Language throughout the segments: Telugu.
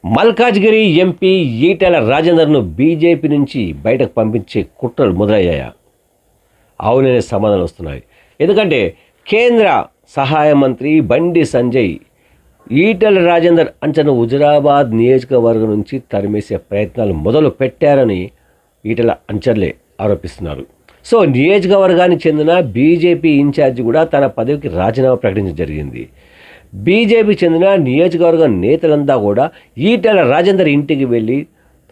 మల్కాజ్గిరి ఎంపీ ఈటెల రాజేందర్ను బీజేపీ నుంచి బయటకు పంపించే కుట్రలు మొదలయ్యాయా? అవుననే సమాధానాలు వస్తున్నాయి. ఎందుకంటే కేంద్ర సహాయ మంత్రి బండి సంజయ్ ఈటెల రాజేందర్ అంచనా హుజురాబాద్ నియోజకవర్గం నుంచి తరిమేసే ప్రయత్నాలు మొదలు పెట్టారని ఈటెల అంచర్లే ఆరోపిస్తున్నారు. సో నియోజకవర్గానికి చెందిన బీజేపీ ఇన్ఛార్జి కూడా తన పదవికి రాజీనామా ప్రకటించడం జరిగింది. బీజేపీ చెందిన నియోజకవర్గ నేతలంతా కూడా ఈటెల రాజేందర్ ఇంటికి వెళ్ళి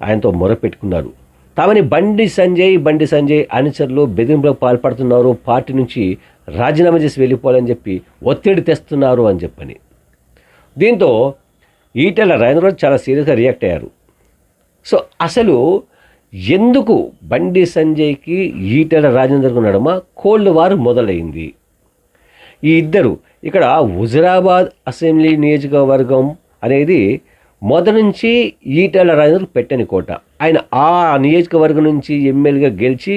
ఆయనతో మొరపెట్టుకున్నారు. తమని బండి సంజయ్ అనుచరులు బెదిరింపులకు పాల్పడుతున్నారు, పార్టీ నుంచి రాజీనామా చేసి వెళ్ళిపోవాలని చెప్పి ఒత్తిడి తెస్తున్నారు అని చెప్పని. దీంతో ఈటెల రాజేందర్ చాలా సీరియస్గా రియాక్ట్ అయ్యారు. సో అసలు ఎందుకు బండి సంజయ్కి ఈటెల రాజేందర్కు నడుమ కోల్డ్ వార్ మొదలైంది? ఈ ఇద్దరు ఇక్కడ హుజురాబాద్ అసెంబ్లీ నియోజకవర్గం అనేది మొదటి నుంచి ఈటెల రాజేందర్ పెట్టని కోట. ఆయన ఆ నియోజకవర్గం నుంచి ఎమ్మెల్యేగా గెలిచి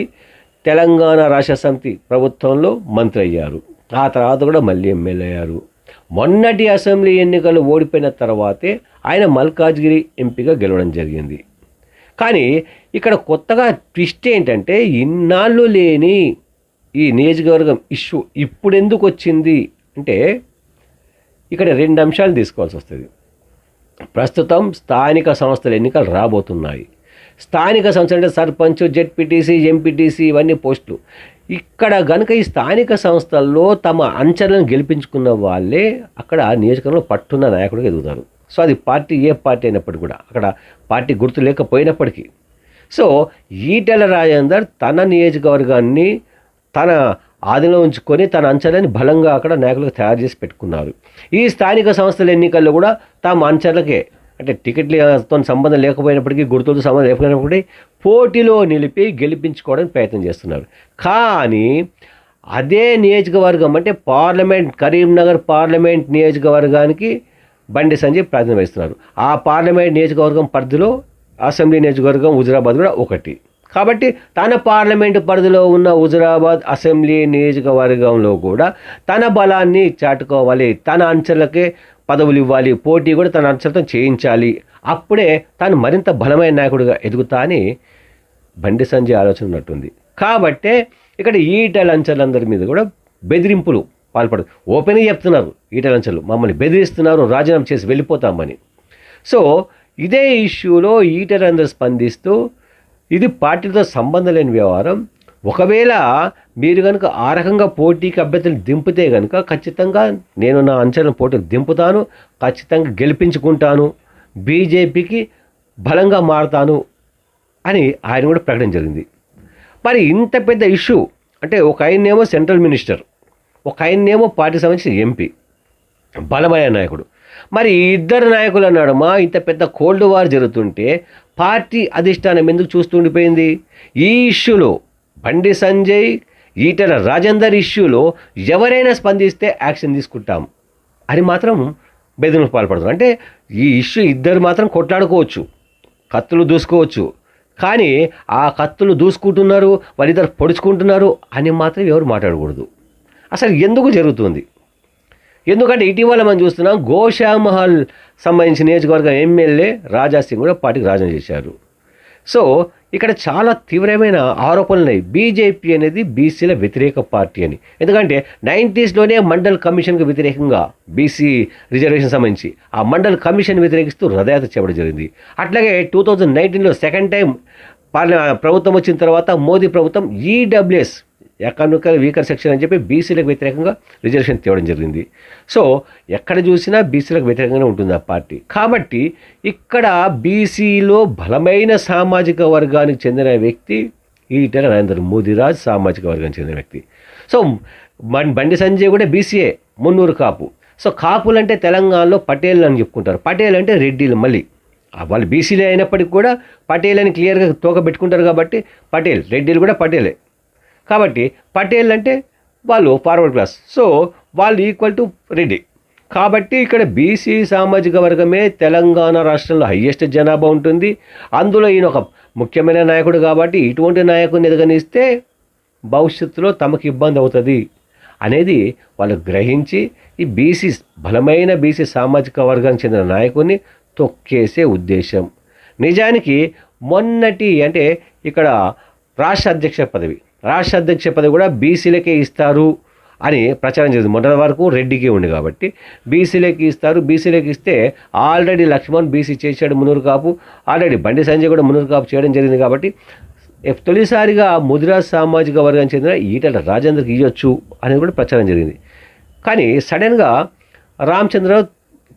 తెలంగాణ రాష్ట్ర సమితి ప్రభుత్వంలో మంత్రి అయ్యారు. ఆ తర్వాత కూడా మళ్ళీ ఎమ్మెల్యే అయ్యారు. మొన్నటి అసెంబ్లీ ఎన్నికలు ఓడిపోయిన తర్వాతే ఆయన మల్కాజ్గిరి ఎంపీగా గెలవడం జరిగింది. కానీ ఇక్కడ కొత్తగా ట్విస్ట్ ఏంటంటే ఇన్నాళ్ళు లేని ఈ నియోజకవర్గం ఇష్యూ ఇప్పుడు ఎందుకు వచ్చింది అంటే ఇక్కడ రెండు అంశాలు తీసుకోవాల్సి వస్తుంది. ప్రస్తుతం స్థానిక సంస్థల ఎన్నికలు రాబోతున్నాయి. స్థానిక సంస్థలు అంటే సర్పంచ్, జెడ్పీటీసీ, ఎంపీటీసీ ఇవన్నీ పోస్టులు. ఇక్కడ కనుక ఈ స్థానిక సంస్థల్లో తమ అంచనాలను గెలిపించుకున్న వాళ్ళే అక్కడ నియోజకవర్గంలో పట్టున్న నాయకుడిగా ఎదుగుతారు. సో అది పార్టీ ఏ పార్టీ అయినప్పటికీ కూడా అక్కడ పార్టీ గుర్తు లేకపోయినప్పటికీ. సో ఈటెల రాజేందర్ తన నియోజకవర్గాన్ని తన ఆదిలో ఉంచుకొని తన అంచనాన్ని బలంగా అక్కడ నాయకులకు తయారు చేసి పెట్టుకున్నారు. ఈ స్థానిక సంస్థల ఎన్నికల్లో కూడా తమ అంచనాలకే అంటే టికెట్లతో సంబంధం లేకపోయినప్పటికీ, గుర్తులతో సంబంధం లేకపోయినప్పటికీ పోటీలో నిలిపి గెలిపించుకోవడానికి ప్రయత్నం చేస్తున్నారు. కానీ అదే నియోజకవర్గం అంటే కరీంనగర్ పార్లమెంట్ నియోజకవర్గానికి బండి సంజయ్ ప్రాతినిధ్యం వహిస్తున్నారు. ఆ పార్లమెంట్ నియోజకవర్గం పరిధిలో అసెంబ్లీ నియోజకవర్గం హుజురాబాద్ కూడా ఒకటి. కాబట్టి తన పార్లమెంటు పరిధిలో ఉన్న హుజురాబాద్ అసెంబ్లీ నియోజకవర్గంలో కూడా తన బలాన్ని చాటుకోవాలి, తన అంచెలకే పదవులు ఇవ్వాలి, పోటీ కూడా తన అంచెలతో చేయించాలి. అప్పుడే తాను మరింత బలమైన నాయకుడిగా ఎదుగుతా అని బండి సంజయ్ ఆలోచన ఉన్నట్టుంది. కాబట్టే ఇక్కడ ఈటెల అంచెలందరి మీద కూడా బెదిరింపులు పాల్పడదు. ఓపెన్గా చెప్తున్నారు ఈటెల అంచెలు మమ్మల్ని బెదిరిస్తున్నారు, రాజీనామా చేసి వెళ్ళిపోతామని. సో ఇదే ఇష్యూలో ఈటెల అందరూ స్పందిస్తూ ఇది పార్టీలతో సంబంధం లేని వ్యవహారం. ఒకవేళ మీరు కనుక ఆ రకంగా పోటీకి అభ్యర్థులు దింపితే కనుక ఖచ్చితంగా నేను నా అంచనాలను పోటీకి దింపుతాను, ఖచ్చితంగా గెలిపించుకుంటాను, బీజేపీకి బలంగా మారుతాను అని ఆయన కూడా ప్రకటన జరిగింది. మరి ఇంత పెద్ద ఇష్యూ అంటే ఒక ఆయన్నేమో సెంట్రల్ మినిస్టర్, ఒక ఆయన్నేమో పార్టీ సంబంధించిన ఎంపీ, బలమైన నాయకుడు. మరి ఇద్దరు నాయకుల నడుమ ఇంత పెద్ద కోల్డ్ వార్ జరుగుతుంటే పార్టీ అధిష్టానం ఎందుకు చూస్తూ ఉండిపోయింది? ఈ ఇష్యూలో బండి సంజయ్, ఈటెల రాజేందర్ ఇష్యూలో ఎవరైనా స్పందిస్తే యాక్షన్ తీసుకుంటాం అని మాత్రం బెదిరింపులకు పాల్పడుతున్నారు. అంటే ఈ ఇష్యూ ఇద్దరు మాత్రం కొట్లాడుకోవచ్చు, కత్తులు దూసుకోవచ్చు, కానీ ఆ కత్తులు దూసుకుంటున్నారు, వాళ్ళిద్దరు పొడుచుకుంటున్నారు అని మాత్రం ఎవరు మాట్లాడకూడదు. అసలు ఎందుకు జరుగుతుంది? ఎందుకంటే ఇటీవల మనం చూస్తున్నాం గోషామహల్ సంబంధించిన నియోజకవర్గ ఎమ్మెల్యే రాజా సింగ్ కూడా పార్టీకి రాజీనామా చేశారు. సో ఇక్కడ చాలా తీవ్రమైన ఆరోపణలు ఉన్నాయి. బీజేపీ అనేది బీసీల వ్యతిరేక పార్టీ అని. ఎందుకంటే 90sలోనే మండల్ కమిషన్కి వ్యతిరేకంగా బీసీ రిజర్వేషన్ సంబంధించి ఆ మండల్ కమిషన్ వ్యతిరేకిస్తూ రథయాత్ర చేయడం జరిగింది. అట్లాగే 2019లో సెకండ్ టైం ప్రభుత్వం వచ్చిన తర్వాత మోదీ ప్రభుత్వం ఈడబ్ల్యూఎస్ ఎకనామికల్ వీకర్ సెక్షన్ అని చెప్పి బీసీలకు వ్యతిరేకంగా రిజర్వేషన్ తేవడం జరిగింది. సో ఎక్కడ చూసినా బీసీలకు వ్యతిరేకంగానే ఉంటుంది ఆ పార్టీ. కాబట్టి ఇక్కడ బీసీలో బలమైన సామాజిక వర్గానికి చెందిన వ్యక్తి ఈటెల రాజేందర్, మోదీరాజ్ సామాజిక వర్గానికి చెందిన వ్యక్తి. సో బండి సంజయ్ కూడా బీసీఏ, మున్నూరు కాపు. సో కాపులు అంటే తెలంగాణలో పటేల్ అని చెప్పుకుంటారు, పటేల్ అంటే రెడ్డిలు. మళ్ళీ వాళ్ళు బీసీలే అయినప్పటికీ కూడా పటేల్ అని క్లియర్గా తోక పెట్టుకుంటారు. కాబట్టి పటేల్, రెడ్డిలు కూడా పటేలే. కాబట్టి పటేల్ అంటే వాళ్ళు ఫార్వర్డ్ క్లాస్, సో వాళ్ళు ఈక్వల్ టు రెడ్డి. కాబట్టి ఇక్కడ బీసీ సామాజిక వర్గమే తెలంగాణ రాష్ట్రంలో హయ్యెస్ట్ జనాభా ఉంటుంది. అందులో ఈయన ఒక ముఖ్యమైన నాయకుడు కాబట్టి ఇటువంటి నాయకుడిని ఎదగనిస్తే భవిష్యత్తులో తమకు ఇబ్బంది అవుతుంది అనేది వాళ్ళు గ్రహించి ఈ బలమైన బీసీ సామాజిక వర్గానికి చెందిన నాయకుడిని తొక్కేసే ఉద్దేశం. నిజానికి మొన్నటి అంటే ఇక్కడ రాష్ట్ర అధ్యక్ష పదవి కూడా బీసీలకే ఇస్తారు అని ప్రచారం చేసింది. మొన్నటి వరకు రెడ్డికి ఉంది కాబట్టి బీసీలకి ఇస్తే ఆల్రెడీ లక్ష్మణ్ బీసీ చేశాడు మునూరు కాపు, ఆల్రెడీ బండి సంజయ్ కూడా మునూరు కాపు చేయడం జరిగింది. కాబట్టి తొలిసారిగా ముదిరాజ్ సామాజిక వర్గానికి చెందిన ఈటెల రాజేందర్కి ఇవ్వచ్చు అనేది కూడా ప్రచారం జరిగింది. కానీ సడన్గా రామచంద్రరావు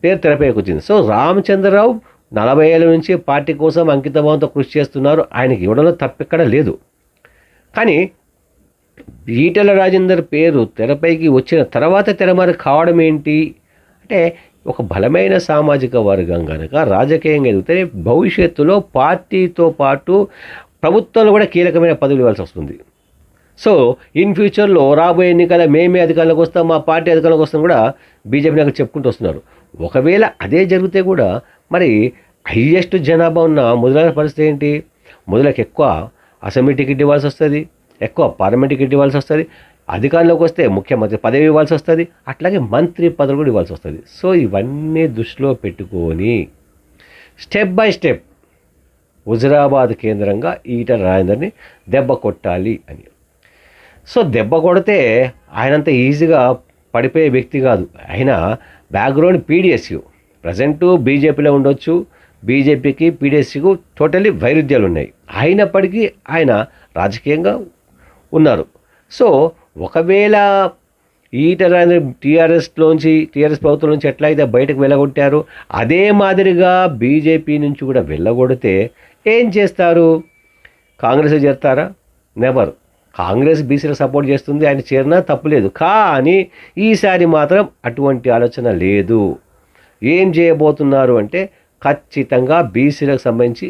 పేరు తెరపైకి వచ్చింది. సో రామచంద్రరావు 40 ఏళ్ళ నుంచి పార్టీ కోసం అంకితభావంతో కృషి చేస్తున్నారు. ఆయనకి ఇవ్వడంలో తప్పెక్కడ లేదు. కానీ ఈటెల రాజేందర్ పేరు తెరపైకి వచ్చిన తర్వాత తెరమారు కావడం ఏంటి అంటే, ఒక బలమైన సామాజిక వర్గం కనుక రాజకీయంగా ఎదిగితే భవిష్యత్తులో పార్టీతో పాటు ప్రభుత్వంలో కూడా కీలకమైన పదవులు ఇవ్వాల్సి వస్తుంది. సో ఇన్ ఫ్యూచర్లో రాబోయే ఎన్నికల మేమే అధికారంలోకి వస్తాం, మా పార్టీ అధికారంలోకి వస్తాం కూడా బీజేపీ నాయకులు చెప్పుకుంటూ వస్తున్నారు. ఒకవేళ అదే జరిగితే కూడా మరి హైయెస్ట్ జనాభా ఉన్న ముదిరాజుల పరిస్థితి ఏంటి? ముదిరాజులకు ఎక్కువ అసెంబ్లీ టికెట్ ఇవ్వాల్సి వస్తుంది, ఎక్కువ పార్లమెంట్ టికెట్ ఇవ్వాల్సి వస్తుంది, అధికారంలోకి వస్తే ముఖ్యమంత్రి పదవి ఇవ్వాల్సి వస్తుంది, అట్లాగే మంత్రి పదవి కూడా ఇవ్వాల్సి వస్తుంది. సో ఇవన్నీ దృష్టిలో పెట్టుకొని స్టెప్ బై స్టెప్ హుజురాబాద్ కేంద్రంగా ఈటెల రాజేందర్ని దెబ్బ కొట్టాలి అని. సో దెబ్బ కొడితే ఆయనంత ఈజీగా పడిపోయే వ్యక్తి కాదు. ఆయన బ్యాక్గ్రౌండ్ పీడిఎస్యు, ప్రజెంటు బీజేపీలో ఉండొచ్చు, బీజేపీకి పీడిఎస్యుకు టోటల్లీ వైరుధ్యాలు ఉన్నాయి. అయినప్పటికీ ఆయన రాజకీయంగా ఉన్నారు. సో ఒకవేళ ఈటెల రాజేందర్ టీఆర్ఎస్ ప్రభుత్వం నుంచి ఎట్లా అయితే బయటకు వెళ్ళగొట్టారో అదే మాదిరిగా బీజేపీ నుంచి కూడా వెళ్ళగొడితే ఏం చేస్తారు? కాంగ్రెస్ చేరుతారా? నెవర్. కాంగ్రెస్ బీసీలకు సపోర్ట్ చేస్తుంది, ఆయన చేరినా తప్పులేదు. కానీ ఈసారి మాత్రం అటువంటి ఆలోచన లేదు. ఏం చేయబోతున్నారు అంటే ఖచ్చితంగా బీసీలకు సంబంధించి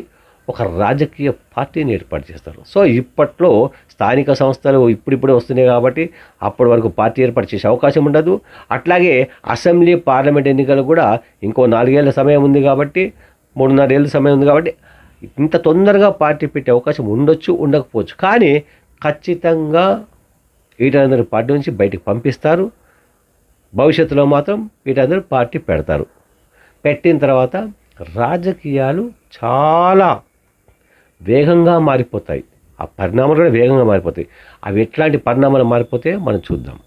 ఒక రాజకీయ పార్టీని ఏర్పాటు చేస్తారు. సో ఇప్పట్లో స్థానిక సంస్థలు ఇప్పుడిప్పుడే వస్తున్నాయి కాబట్టి అప్పటి వరకు పార్టీ ఏర్పాటు చేసే అవకాశం ఉండదు. అట్లాగే అసెంబ్లీ పార్లమెంట్ ఎన్నికలు కూడా ఇంకో 4 ఏళ్ళ సమయం ఉంది కాబట్టి, 3.5 ఏళ్ళ సమయం ఉంది కాబట్టి ఇంత తొందరగా పార్టీ పెట్టే అవకాశం ఉండొచ్చు, ఉండకపోవచ్చు. కానీ ఖచ్చితంగా ఈటెల పార్టీ నుంచి బయటికి పంపిస్తారు. భవిష్యత్తులో మాత్రం ఈటెల పార్టీ పెడతారు. పెట్టిన తర్వాత రాజకీయాలు చాలా వేగంగా మారిపోతాయి. ఆ పరిణామాలు కూడా వేగంగా మారిపోతాయి. అవి ఎట్లాంటి పరిణామాలు మారిపోతాయో మనం చూద్దాం.